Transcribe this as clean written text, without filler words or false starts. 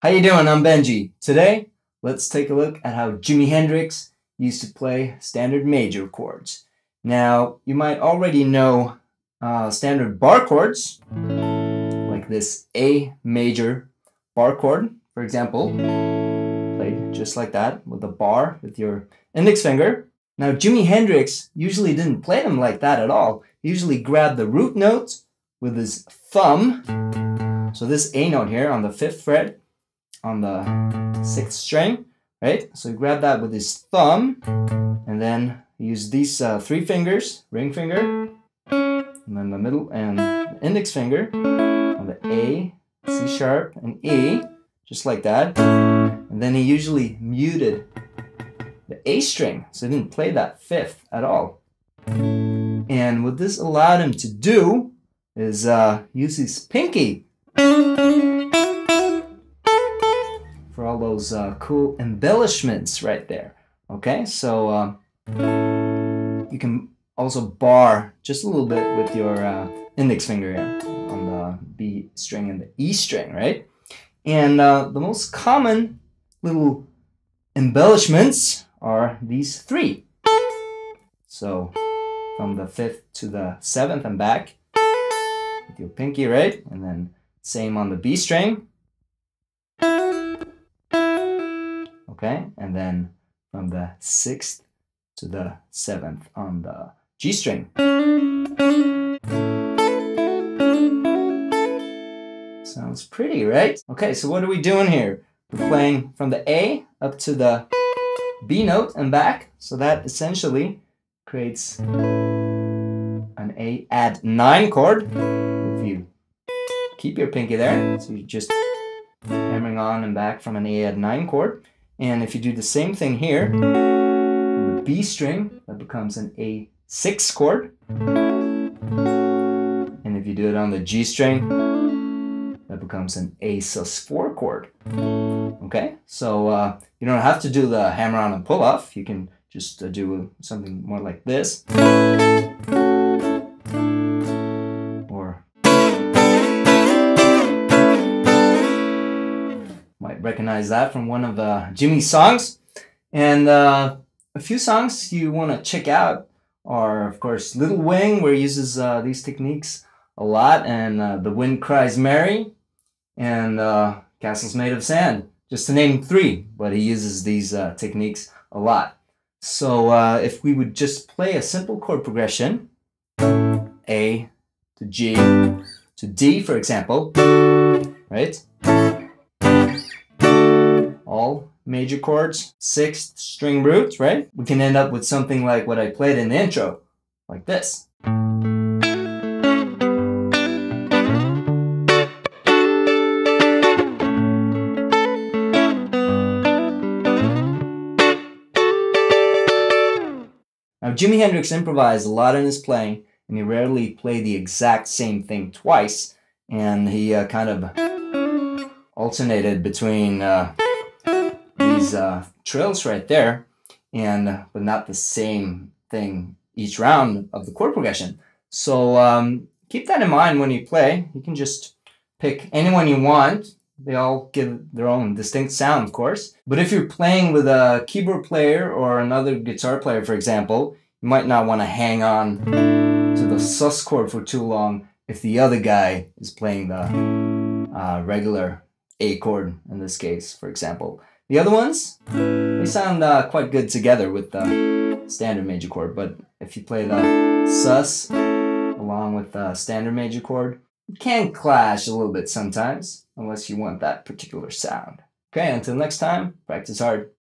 How you doing? I'm Benji. Today, let's take a look at how Jimi Hendrix used to play standard major chords. Now, you might already know standard bar chords, like this A major bar chord, for example, played just like that with a bar with your index finger. Now, Jimi Hendrix usually didn't play them like that at all. He usually grabbed the root notes with his thumb. So this A note here on the 5th fret, on the 6th string, right? So he grabbed that with his thumb, and then he used these 3 fingers, ring finger, and then the middle and the index finger on the A, C sharp, and E, just like that. And then he usually muted the A string, so he didn't play that 5th at all. And what this allowed him to do is use his pinky for all those cool embellishments right there. Okay, so you can also bar just a little bit with your index finger here on the B string and the E string, right? And the most common little embellishments are these 3. So from the 5th to the 7th and back with your pinky, right? And then same on the B string. Okay, and then from the 6th to the 7th on the G string. Sounds pretty, right? Okay, so what are we doing here? We're playing from the A up to the B note and back. So that essentially creates an A add 9 chord. If you keep your pinky there, so you're just hammering on and back from an A add 9 chord. And if you do the same thing here, on the B string, that becomes an A6 chord. And if you do it on the G string, that becomes an A sus4 chord. Okay, so you don't have to do the hammer on and pull off. You can just do something more like this. Or might recognize that from one of Jimi's songs. And a few songs you want to check out are, of course, Little Wing, where he uses these techniques a lot, and The Wind Cries Mary, and Castles Made of Sand, just to name 3, but he uses these techniques a lot. So if we would just play a simple chord progression, A to G to D, for example, right? All major chords, 6th string root, right? We can end up with something like what I played in the intro, like this. Now, Jimi Hendrix improvised a lot in his playing, and he rarely played the exact same thing twice, and he kind of alternated between these trills right there, and but not the same thing each round of the chord progression. So keep that in mind when you play. You can just pick anyone you want. They all give their own distinct sound, of course. But if you're playing with a keyboard player or another guitar player, for example, you might not want to hang on to the sus chord for too long if the other guy is playing the regular A chord, in this case, for example. The other ones, they sound quite good together with the standard major chord, but if you play the sus along with the standard major chord, it can clash a little bit sometimes, unless you want that particular sound. Okay, until next time, practice hard.